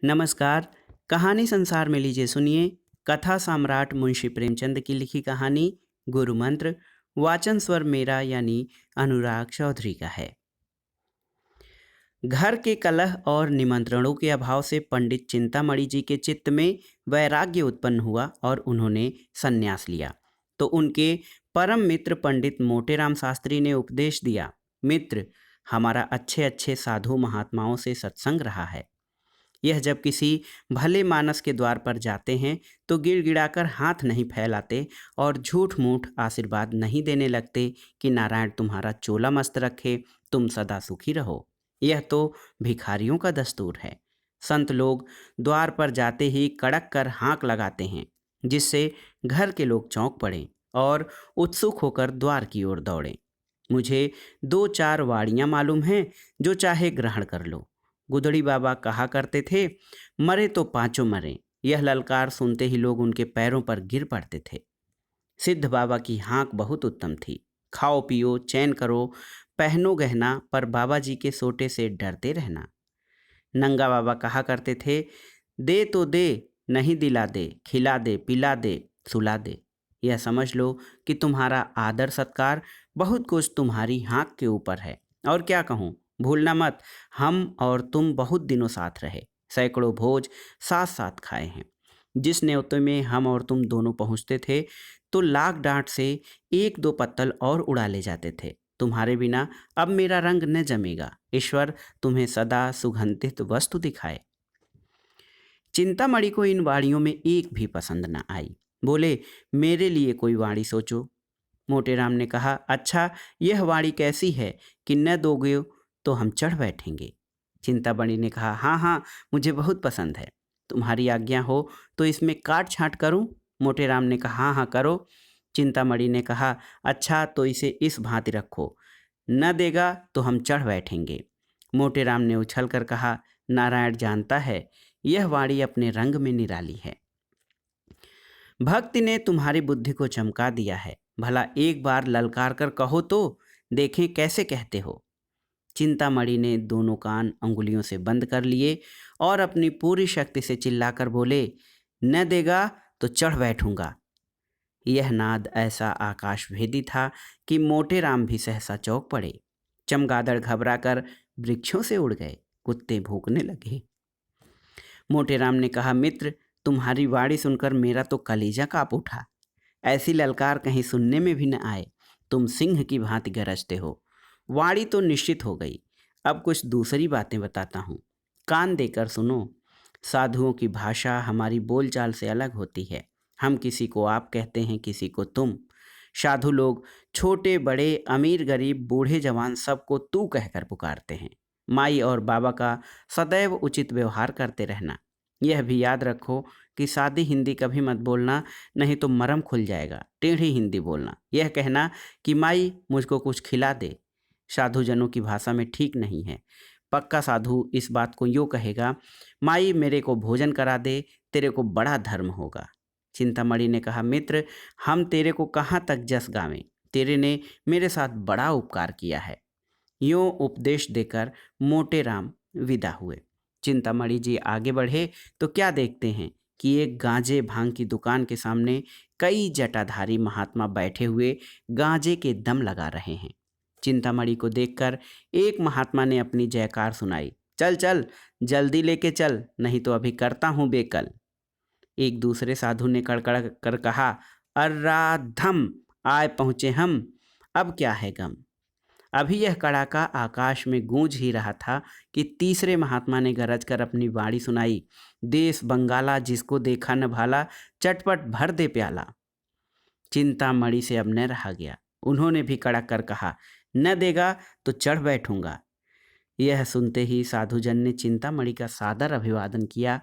नमस्कार। कहानी संसार में लीजिए सुनिए। कथा सम्राट मुंशी प्रेमचंद की लिखी कहानी गुरु मंत्र। वाचन स्वर मेरा यानी अनुराग चौधरी का है। घर के कलह और निमंत्रणों के अभाव से पंडित चिंतामणि जी के चित्त में वैराग्य उत्पन्न हुआ और उन्होंने संन्यास लिया। तो उनके परम मित्र पंडित मोटेराम शास्त्री ने उपदेश दिया, मित्र, हमारा अच्छे अच्छे साधु महात्माओं से सत्संग रहा है। यह जब किसी भले मानस के द्वार पर जाते हैं तो गिड़गिड़ाकर हाथ नहीं फैलाते और झूठ मूठ आशीर्वाद नहीं देने लगते कि नारायण तुम्हारा चोला मस्त रखे, तुम सदा सुखी रहो। यह तो भिखारियों का दस्तूर है। संत लोग द्वार पर जाते ही कड़क कर हाँक लगाते हैं, जिससे घर के लोग चौंक पड़ें और उत्सुक होकर द्वार की ओर दौड़ें। मुझे दो चार वाड़ियाँ मालूम हैं, जो चाहे ग्रहण कर लो। गुदड़ी बाबा कहा करते थे, मरे तो पांचों मरे। यह ललकार सुनते ही लोग उनके पैरों पर गिर पड़ते थे। सिद्ध बाबा की हाँक बहुत उत्तम थी। खाओ पियो चैन करो, पहनो गहना, पर बाबा जी के सोटे से डरते रहना। नंगा बाबा कहा करते थे, दे तो दे, नहीं दिला दे, खिला दे, पिला दे, सुला दे। यह समझ लो कि तुम्हारा आदर सत्कार बहुत कुछ तुम्हारी हाँक के ऊपर है। और क्या कहूँ, भूलना मत, हम और तुम बहुत दिनों साथ रहे, सैकड़ों भोज साथ साथ खाए हैं। जिस न्योते में हम और तुम दोनों पहुँचते थे तो लाख डांट से एक दो पत्तल और उड़ा ले जाते थे। तुम्हारे बिना अब मेरा रंग न जमेगा। ईश्वर तुम्हें सदा सुगंधित वस्तु दिखाए। चिंतामणि को इन वाड़ियों में एक भी पसंद न आई। बोले, मेरे लिए कोई वाड़ी सोचो। मोटेराम ने कहा, अच्छा, यह वाड़ी कैसी है कि न दोगे तो हम चढ़ बैठेंगे। चिंतामणि ने कहा, हाँ हाँ, मुझे बहुत पसंद है। तुम्हारी आज्ञा हो तो इसमें काट छांट करूं? मोटेराम ने कहा, हाँ हाँ करो। चिंतामणि ने कहा, अच्छा तो इसे इस भांति रखो, न देगा तो हम चढ़ बैठेंगे। मोटेराम ने उछल कर कहा, नारायण जानता है, यह वाड़ी अपने रंग में निराली है। भक्ति ने तुम्हारी बुद्धि को चमका दिया है। भला एक बार ललकार कर कहो तो देखें कैसे कहते हो। चिंतामणि ने दोनों कान अंगुलियों से बंद कर लिए और अपनी पूरी शक्ति से चिल्लाकर बोले, न देगा तो चढ़ बैठूंगा। यह नाद ऐसा आकाशभेदी था कि मोटेराम भी सहसा चौंक पड़े। चमगादड़ घबराकर वृक्षों से उड़ गए, कुत्ते भौंकने लगे। मोटेराम ने कहा, मित्र, तुम्हारी वाणी सुनकर मेरा तो कलेजा कांप उठा। ऐसी ललकार कहीं सुनने में भी न आए। तुम सिंह की भांति गरजते हो। वाणी तो निश्चित हो गई। अब कुछ दूसरी बातें बताता हूँ, कान देकर सुनो। साधुओं की भाषा हमारी बोलचाल से अलग होती है। हम किसी को आप कहते हैं, किसी को तुम। साधु लोग छोटे बड़े, अमीर गरीब, बूढ़े जवान सबको तू कहकर पुकारते हैं। माई और बाबा का सदैव उचित व्यवहार करते रहना। यह भी याद रखो कि सादी हिंदी कभी मत बोलना, नहीं तो मरम खुल जाएगा। टेढ़ी हिंदी बोलना। यह कहना कि माई मुझको कुछ खिला दे, साधुजनों की भाषा में ठीक नहीं है। पक्का साधु इस बात को यूँ कहेगा, माई मेरे को भोजन करा दे, तेरे को बड़ा धर्म होगा। चिंतामणि ने कहा, मित्र, हम तेरे को कहाँ तक जस गावें, तेरे ने मेरे साथ बड़ा उपकार किया है। यूँ उपदेश देकर मोटेराम विदा हुए। चिंतामणि जी आगे बढ़े तो क्या देखते हैं कि एक गांजे भांग की दुकान के सामने कई जटाधारी महात्मा बैठे हुए गांजे के दम लगा रहे हैं। चिंतामणि को देखकर एक महात्मा ने अपनी जयकार सुनाई, चल चल, जल्दी लेके चल, नहीं तो अभी करता हूँ बेकल। एक दूसरे साधु ने कड़कड़ कर कहा, अर्राधम, आए पहुँचे हम, अब क्या है गम। अभी यह कड़ाका आकाश में गूंज ही रहा था कि तीसरे महात्मा ने गरज कर अपनी वाणी सुनाई, देश बंगाला, जिसको देखा न भाला, चटपट भर दे प्याला। चिंतामणि से अब न रहा गया। उन्होंने भी कड़क कर कहा, न देगा तो चढ़ बैठूंगा। यह सुनते ही साधुजन ने चिंतामणि का सादर अभिवादन किया।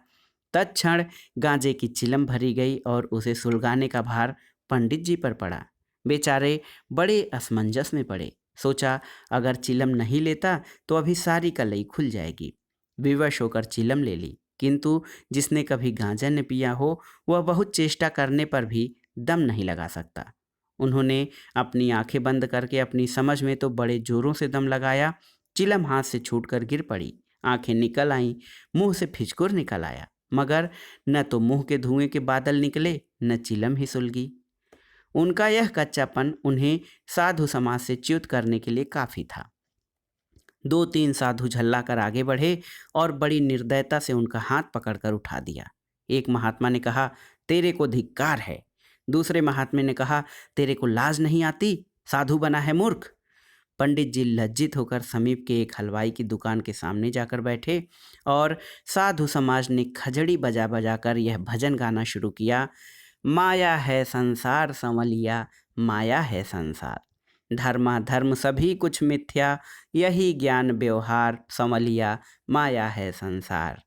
तत्क्षण गांजे की चिलम भरी गई और उसे सुलगाने का भार पंडित जी पर पड़ा। बेचारे बड़े असमंजस में पड़े। सोचा, अगर चिलम नहीं लेता तो अभी सारी कलई खुल जाएगी। विवश होकर चिलम ले ली, किंतु जिसने कभी गांजा न पिया हो वह बहुत चेष्टा करने पर भी दम नहीं लगा सकता। उन्होंने अपनी आंखें बंद करके अपनी समझ में तो बड़े जोरों से दम लगाया। चिलम हाथ से छूटकर गिर पड़ी। आंखें निकल आईं, मुंह से फिचकुर निकल आया, मगर न तो मुंह के धुएं के बादल निकले, न चिलम ही सुलगी। उनका यह कच्चापन उन्हें साधु समाज से च्युत करने के लिए काफी था। 2-3 साधु झल्लाकर आगे बढ़े और बड़ी निर्दयता से उनका हाथ पकड़कर उठा दिया। एक महात्मा ने कहा, तेरे को धिक्कार है। दूसरे महात्मा ने कहा, तेरे को लाज नहीं आती, साधु बना है मूर्ख। पंडित जी लज्जित होकर समीप के एक हलवाई की दुकान के सामने जाकर बैठे और साधु समाज ने खजड़ी बजा बजाकर यह भजन गाना शुरू किया। माया है संसार संवलिया, माया है संसार, धर्मा धर्म सभी कुछ मिथ्या, यही ज्ञान व्यवहार संवलिया, माया है संसार।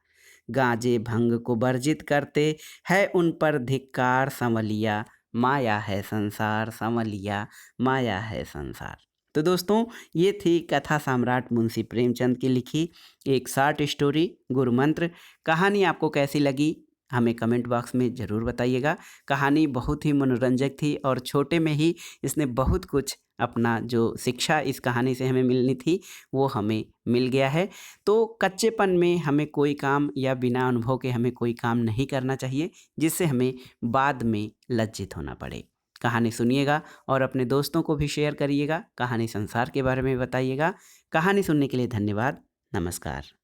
गांजे भंग को वर्जित करते है उन पर धिक्कार संवलिया, माया है संसार संवलिया, माया है संसार। तो दोस्तों, ये थी कथा सम्राट मुंशी प्रेमचंद की लिखी एक शॉर्ट स्टोरी गुरु मंत्र। कहानी आपको कैसी लगी हमें कमेंट बॉक्स में ज़रूर बताइएगा। कहानी बहुत ही मनोरंजक थी और छोटे में ही इसने बहुत कुछ अपना जो शिक्षा इस कहानी से हमें मिलनी थी वो हमें मिल गया है। तो कच्चेपन में हमें कोई काम या बिना अनुभव के हमें कोई काम नहीं करना चाहिए जिससे हमें बाद में लज्जित होना पड़े। कहानी सुनिएगा और अपने दोस्तों को भी शेयर करिएगा। कहानी संसार के बारे में बताइएगा। कहानी सुनने के लिए धन्यवाद। नमस्कार।